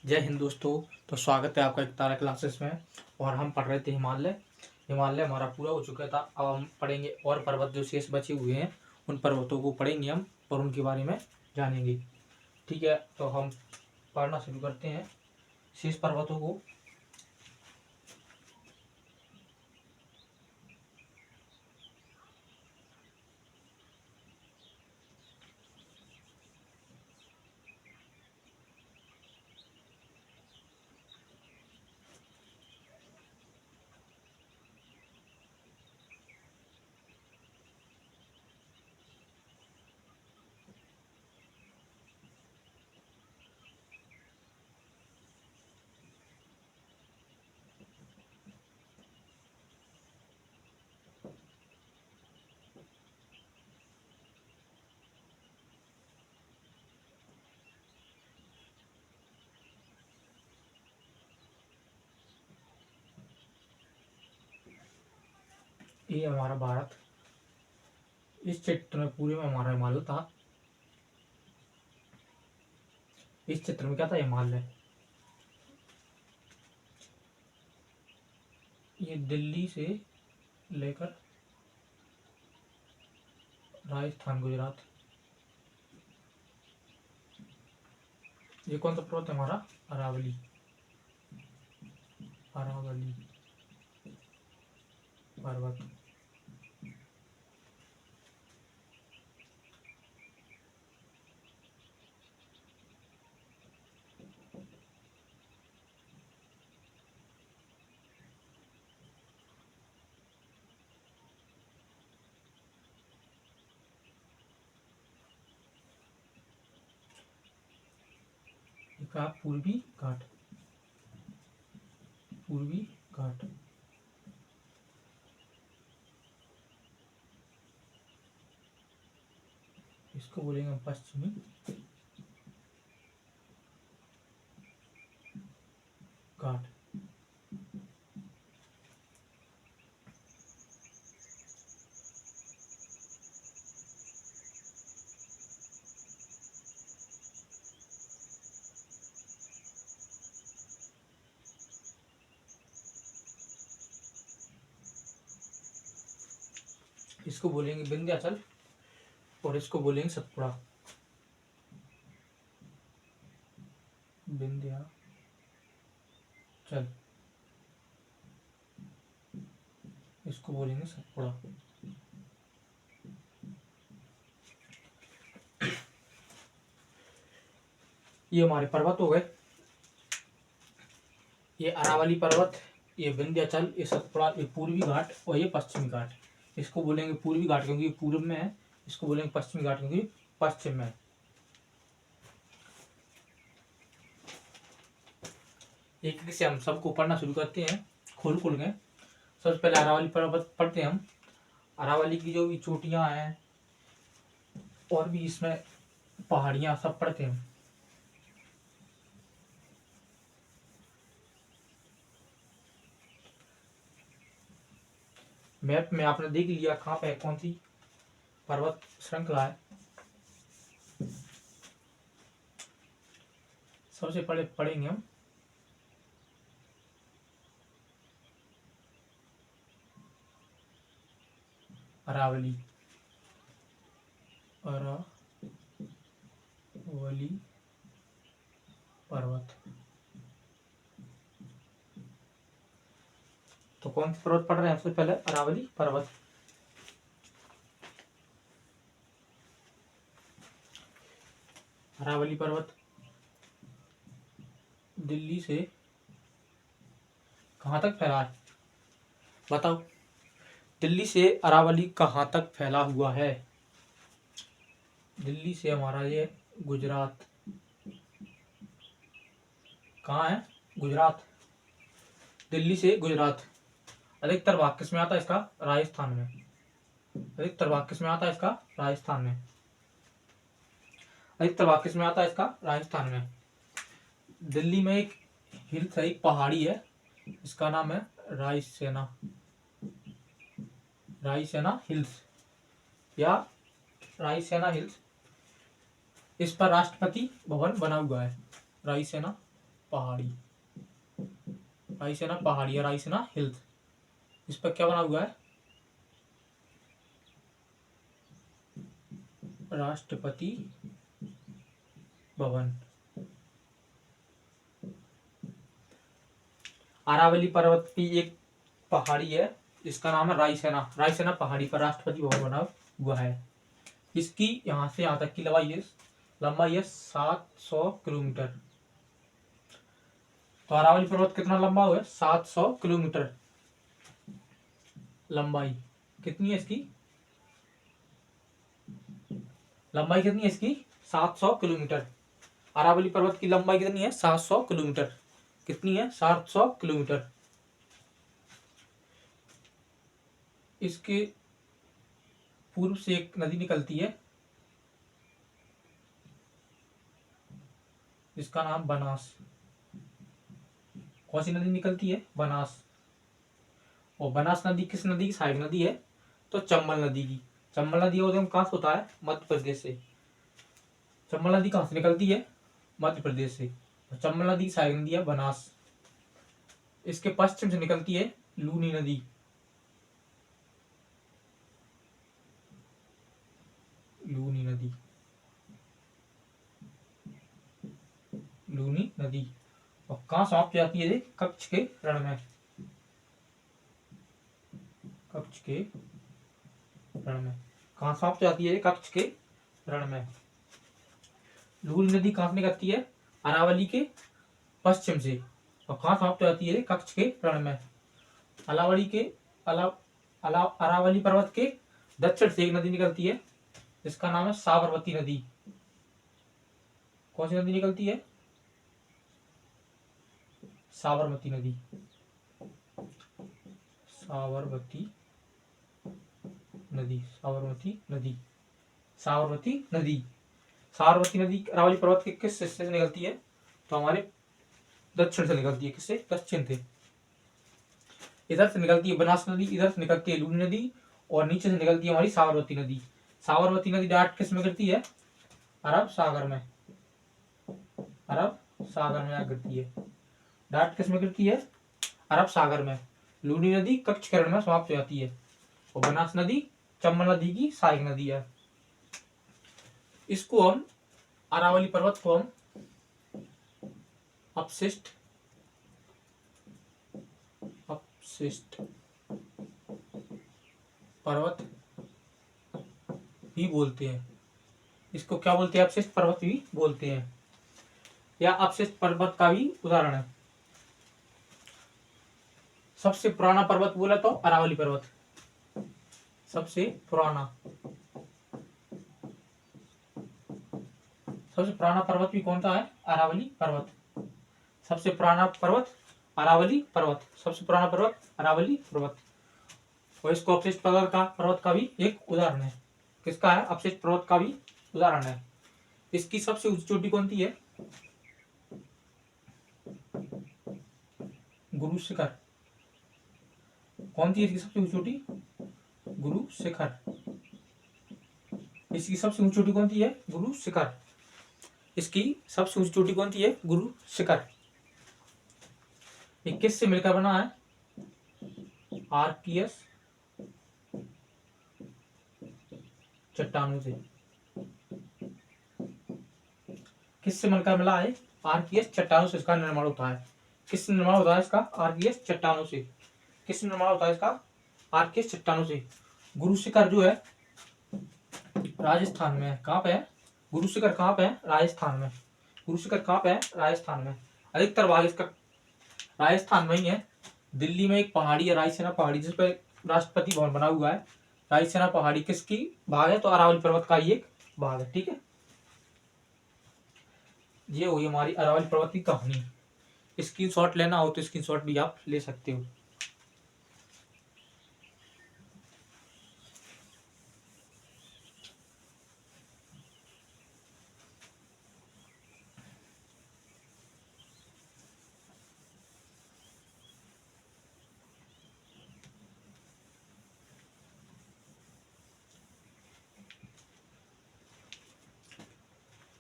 जय हिंद दोस्तों। तो स्वागत है आपका एक तारा क्लासेस में। और हम पढ़ रहे थे हिमालय। हिमालय हमारा पूरा हो चुका था। अब हम पढ़ेंगे और पर्वत जो शेष बचे हुए हैं, उन पर्वतों को पढ़ेंगे हम और उनके बारे में जानेंगे। ठीक है, तो हम पढ़ना शुरू करते हैं शेष पर्वतों को। ये हमारा भारत, इस क्षेत्र में पूरे में हमारा हिमालय था। इस क्षेत्र में क्या था? हिमालय। ये दिल्ली से लेकर राजस्थान, गुजरात। ये कौन सा पर्वत है हमारा? अरावली। अरावली पर्वत। इसका पूर्वी घाट। पूर्वी घाट। इसको बोलेंगे हम पश्चिमी घाट। इसको बोलेंगे विंध्याचल और इसको बोलेंगे सतपुड़ा। विंध्याचल, इसको बोलेंगे सतपुड़ा। ये हमारे पर्वत हो गए। ये अरावली पर्वत, ये विंध्याचल, ये सतपुड़ा, ये पूर्वी घाट और ये पश्चिमी घाट। इसको बोलेंगे पूर्वी घाट क्योंकि ये पूर्व में है। इसको बोलेंगे पश्चिमी घाट क्योंकि पश्चिम में है। एक एक से हम सबको पढ़ना शुरू करते हैं, खोल खोल के। सबसे पहले अरावली पर्वत पढ़ते हैं हम। अरावली की जो भी चोटियां हैं और भी इसमें पहाड़ियां, सब पढ़ते हैं। मैप में आपने देख लिया कहाँ पे कौन सी पर्वत श्रृंखला है। सबसे पहले पढ़ेंगे हम अरावली। अरावली पर्वत। तो कौन सी पर्वत पढ़ रहे हैं? सबसे पहले अरावली पर्वत। अरावली पर्वत दिल्ली से कहाँ तक फैला है? बताओ, दिल्ली से अरावली कहाँ तक फैला हुआ है? दिल्ली से हमारा ये गुजरात। कहाँ है? गुजरात। दिल्ली से गुजरात। अधिकतर भाग किस में आता है इसका? राजस्थान में। अधिकतर भाग किस में आता है इसका? राजस्थान में। अधिकतर भाग किस में आता है इसका? राजस्थान में। दिल्ली में एक हिल्स है, एक पहाड़ी है, इसका नाम है रायसेना। रायसेना हिल्स या रायसेना हिल्स। इस पर राष्ट्रपति भवन बना हुआ है। रायसेना पहाड़ी, रायसेना पहाड़ी या रायसेना हिल्स। इस पर क्या बना हुआ है? राष्ट्रपति भवन। अरावली पर्वत की एक पहाड़ी है, इसका नाम है रायसेना। रायसेना पहाड़ी पर राष्ट्रपति भवन बना हुआ है। इसकी यहाँ से यहाँ तक की लंबाई है 700 किलोमीटर। तो अरावली पर्वत कितना लंबा हुआ है? 700 किलोमीटर लंबाई। कितनी है इसकी लंबाई? कितनी है इसकी? 700 किलोमीटर। अरावली पर्वत की लंबाई कितनी है? 700 किलोमीटर। कितनी है? 700 किलोमीटर। इसके पूर्व से एक नदी निकलती है, जिसका नाम बनास। कौन सी नदी निकलती है? बनास। और बनास नदी किस नदी की सहायक नदी है? तो चंबल नदी की। चंबल नदी का उद्गम कहाँ से होता है? मध्य प्रदेश से। चंबल नदी कहाँ से निकलती है? मध्य प्रदेश से। चंबल नदी की सहायक नदी है बनास। इसके पश्चिम से निकलती है लूनी नदी। लूनी नदी, लूनी नदी। और कहाँ समाप्त हो जाती है? कच्छ के रण में। कच्छ के रण में। कहाँ समाप्त हो जाती है? कच्छ के रण में। लूनी नदी कहाँ से निकलती है? अरावली के पश्चिम से। और कहाँ समाप्त हो जाती है? कच्छ के रण में। अरावली के अरावली पर्वत के दक्षिण से एक नदी निकलती है, जिसका नाम है साबरमती नदी। कौन सी नदी निकलती है? साबरमती नदी। साबरमती नदी, साबरमती नदी, साबरमती नदी। साबरमती नदी अरावली पर्वत के किस हिस्से से निकलती है? तो हमारे दक्षिण से निकलती है। किससे? दक्षिण से। इधर से निकलती है बनास नदी, इधर से निकलती है लूनी नदी, और नीचे से निकलती है हमारी साबरमती नदी। साबरमती नदी डायरेक्ट किस में गिरती है? अरब सागर में। अरब सागर में आकर गिरती है। डायरेक्ट किस में गिरती है? अरब सागर में। लूनी नदी कच्छ के रण में समाप्त हो जाती है। और बनास नदी चंबल नदी की सहायक नदी है। इसको हम अरावली पर्वत को हम अपशिष्ट पर्वत भी बोलते हैं। इसको क्या बोलते हैं? अपशिष्ट पर्वत भी बोलते हैं, या अपशिष्ट पर्वत का भी उदाहरण है। सबसे पुराना पर्वत बोला तो अरावली पर्वत। सबसे पुराना पर्वत भी कौन सा है? अरावली पर्वत। सबसे पुराना पर्वत अरावली पर्वत। सबसे पुराना पर्वत अरावली पर्वत। और इसको अपशिष्ट पर्वत का भी एक उदाहरण है। किसका है? अपशिष्ट पर्वत का भी उदाहरण है। इसकी सबसे ऊंची चोटी कौन सी है? गुरु शिखर। कौन सी है इसकी सबसे ऊंची चोटी? गुरु शिखर। इसकी सबसे ऊंची चोटी कौन सी है? गुरु शिखर। इसकी सबसे ऊंची चोटी कौन सी है? गुरु शिखर। ये किस से मिलकर बना है? आरपीएस चट्टानों से। किससे मिलकर मिला है? आरपीएस चट्टानों से इसका निर्माण होता है। किससे निर्माण होता है इसका? आरपीएस चट्टानों से। किससे निर्माण होता है इसका? आरपीएस चट्टानों से। गुरु शिखर जो है राजस्थान में है। कहाँ पे है? गुरु शिखर कहाँ पे है? राजस्थान में। गुरु शिखर कहाँ पे है? राजस्थान में। अधिकतर भाग इसका राजस्थान में ही है। दिल्ली में एक पहाड़ी है रायसेना पहाड़ी, जिस पर राष्ट्रपति भवन बना हुआ है। रायसेना पहाड़ी किसकी भाग है? तो अरावली पर्वत का ही एक भाग है। ठीक है, ये हुई हमारी अरावली पर्वत की कहानी। स्क्रीनशॉट लेना हो तो स्क्रीनशॉट भी आप ले सकते हो।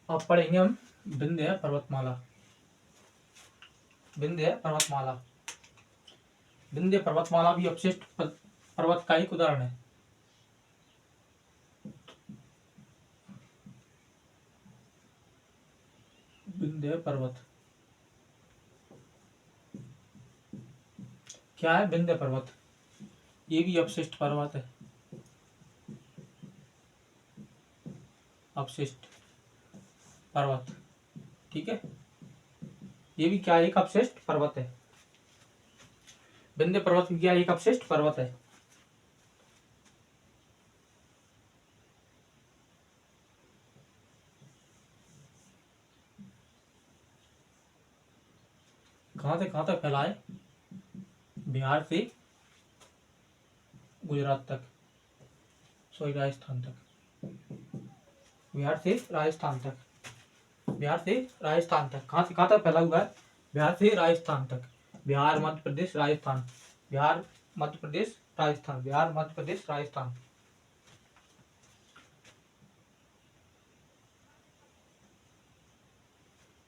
अब पढ़ेंगे हम विंध्य पर्वतमाला। विंध्य पर्वतमाला। विंध्य पर्वतमाला भी अपशिष्ट पर्वत का एक उदाहरण है। विंध्य पर्वत क्या है? विंध्य पर्वत ये भी अपशिष्ट पर्वत है। अपशिष्ट पर्वत, ठीक है, ये भी क्या एक अपशिष्ट पर्वत है। विंध्य पर्वत भी क्या एक अपशिष्ट पर्वत है। कहां तक फैला है? बिहार से गुजरात तक, सॉरी राजस्थान तक। बिहार से राजस्थान तक, बिहार से राजस्थान तक। कहां तक फैला हुआ है? बिहार से राजस्थान तक। बिहार, मध्य प्रदेश, राजस्थान। बिहार, मध्य प्रदेश, राजस्थान। बिहार, मध्य प्रदेश, राजस्थान।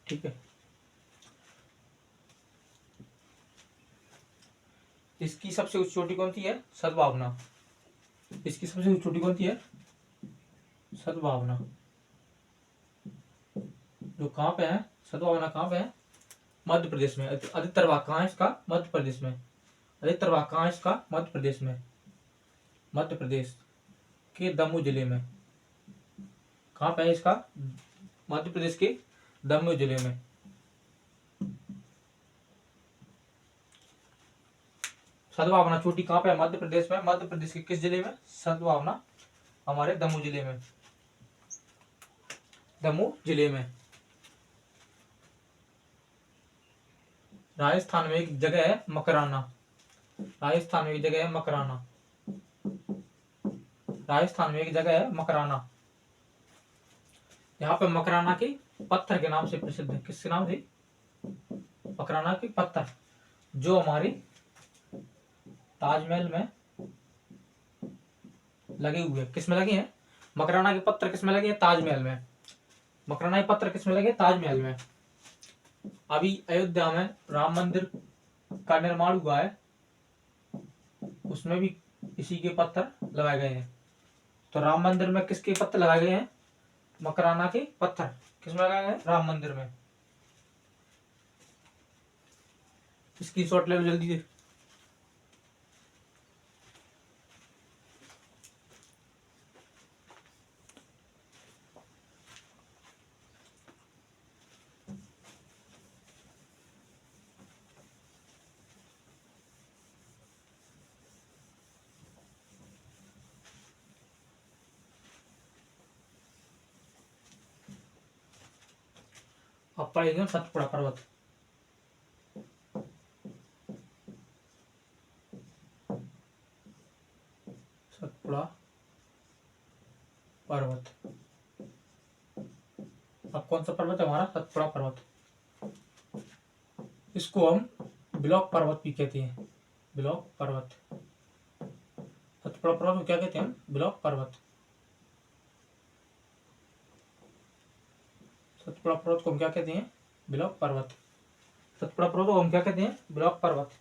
ठीक है, इसकी सबसे ऊंची चोटी कौन सी है? सद्भावना। इसकी सबसे ऊंची चोटी कौन सी है? सद्भावना। जो कहाँ पे है? सद्भावना कहाँ पे है? मध्य प्रदेश में। अधिकतर भाग कहाँ है इसका? मध्य प्रदेश में। अधिकतर भाग कहाँ है इसका? मध्य प्रदेश में। मध्य प्रदेश के दमोह जिले में। कहाँ पे है इसका? मध्य प्रदेश के दमोह जिले में। सद्भावना चोटी कहाँ पे है? मध्य प्रदेश में। मध्य प्रदेश के किस जिले में? सद्भावना हमारे दमोह जिले में। दमोह जिले में। राजस्थान में एक जगह है मकराना। राजस्थान में एक जगह है मकराना। राजस्थान में एक जगह है मकराना। यहाँ पे मकराना के पत्थर के नाम से प्रसिद्ध है। किसके नाम से? मकराना के पत्थर, जो हमारे ताजमहल में लगे हुए हैं। किस में लगे हैं? मकराना के पत्थर किस में लगे हैं? ताजमहल में। मकराना के पत्थर किस में लगे? ताजमहल में। अभी अयोध्या में राम मंदिर का निर्माण हुआ है, उसमें भी इसी के पत्थर लगाए गए हैं। तो राम मंदिर में किसके पत्थर लगाए गए हैं? मकराना के पत्थर। किसमें लगाए गए हैं? राम मंदिर में। स्क्रीनशॉट ले लो जल्दी से। अब पढ़ेंगे सतपुड़ा पर्वत। सतपुड़ा पर्वत। अब कौन सा पर्वत है हमारा? सतपुड़ा पर्वत। इसको हम ब्लॉक पर्वत भी कहते हैं। ब्लॉक पर्वत। सतपुड़ा पर्वत को क्या कहते हैं हम? ब्लॉक पर्वत। सतपुड़ा पर्वत को हम क्या कहते हैं? ब्लॉक पर्वत। सतपुड़ा पर्वत को हम क्या कहते हैं? ब्लॉक पर्वत।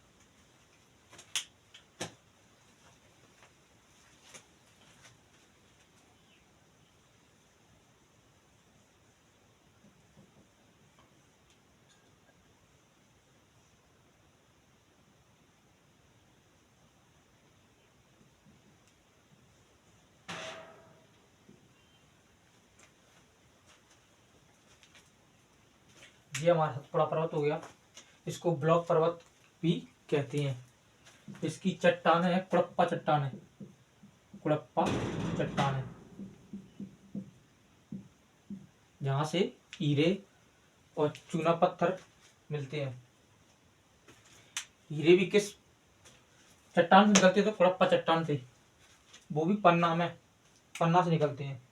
ये हमारा सतपुड़ा पर्वत हो गया। इसको ब्लॉक पर्वत भी कहते हैं। इसकी चट्टान है कुड़प्पा चट्टान है। कुड़प्पा चट्टान है, जहां से हीरे और चूना पत्थर मिलते हैं। हीरे भी किस चट्टान से निकलते हैं? तो कुड़प्पा चट्टान से। वो भी पन्ना में, पन्ना से निकलते हैं।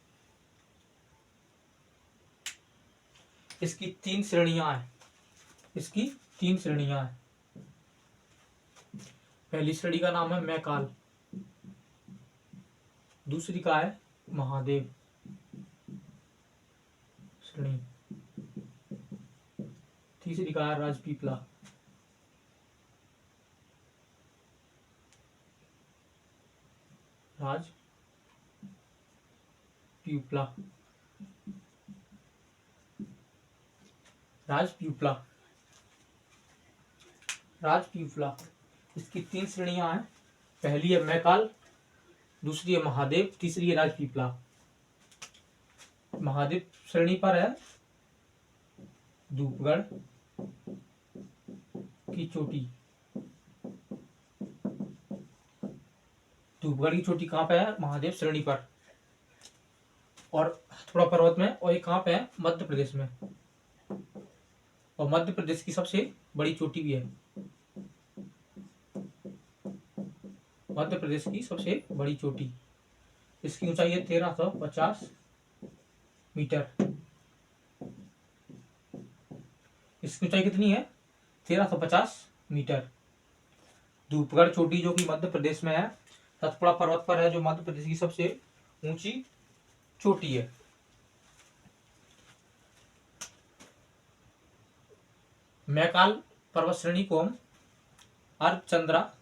इसकी 3 श्रेणियां हैं। इसकी 3 श्रेणियां हैं। पहली श्रेणी का नाम है मैकाल। दूसरी का है महादेव श्रेणी। तीसरी का है राजपीपला। राजपीपला। राजपीपला राजपीपला इसकी 3 श्रेणियां हैं। पहली है मैकाल, दूसरी है महादेव, तीसरी है राजपीपला। महादेव श्रेणी पर है धूपगढ़ की चोटी। धूपगढ़ की चोटी कहाँ पे है? महादेव श्रेणी पर। और थोड़ा पर्वत में, और ये कहाँ पे है? मध्य प्रदेश में। और मध्य प्रदेश की सबसे बड़ी चोटी भी है। मध्य प्रदेश की सबसे बड़ी चोटी, इसकी ऊंचाई है 1350 मीटर। इसकी ऊंचाई कितनी है? 1350 मीटर। धूपगढ़ चोटी जो कि मध्य प्रदेश में है, सतपुड़ा पर्वत पर है, जो मध्य प्रदेश की सबसे ऊंची चोटी है। मैकाल पर्वत श्रेणी को हम अर्धचंद्रा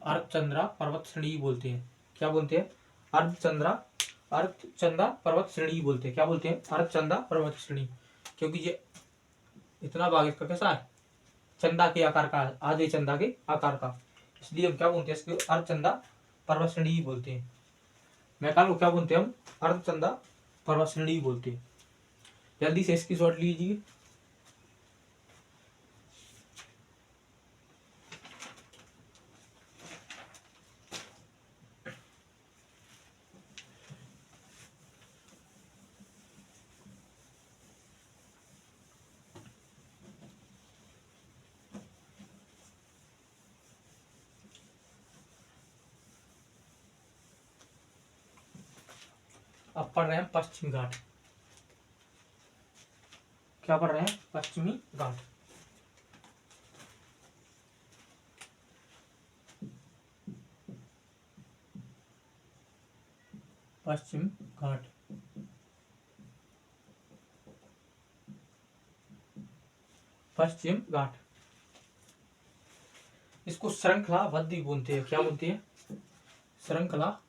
अर्धचंद्रा पर्वत श्रेणी बोलते हैं। क्या बोलते हैं? अर्धचंद्रा पर्वत श्रेणी बोलते हैं। क्या बोलते हैं? अर्धचंदा पर्वत श्रेणी। क्योंकि ये इतना भाग इसका कैसा है? चंदा के आकार का, आधे चंदा के आकार का, इसलिए हम क्या बोलते हैं? इसको अर्धचंदा पर्वत श्रेणी बोलते हैं। मैकाल को क्या बोलते हैं हम? अर्धचंदा पर्वत श्रेणी बोलते हैं। जल्दी से इसकी शॉट लीजिए। अब पढ़ रहे हैं पश्चिमी घाट। क्या पढ़ रहे हैं? पश्चिमी घाट। पश्चिम घाट। पश्चिम घाट इसको श्रृंखलाबद्ध भी बोलते हैं। क्या बोलते हैं? श्रृंखलाबद्ध।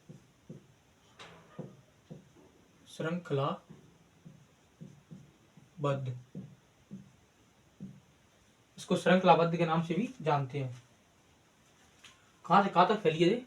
इसको श्रृंखलाबद्ध के नाम से भी जानते हैं। कहां से कहां तक फैली है?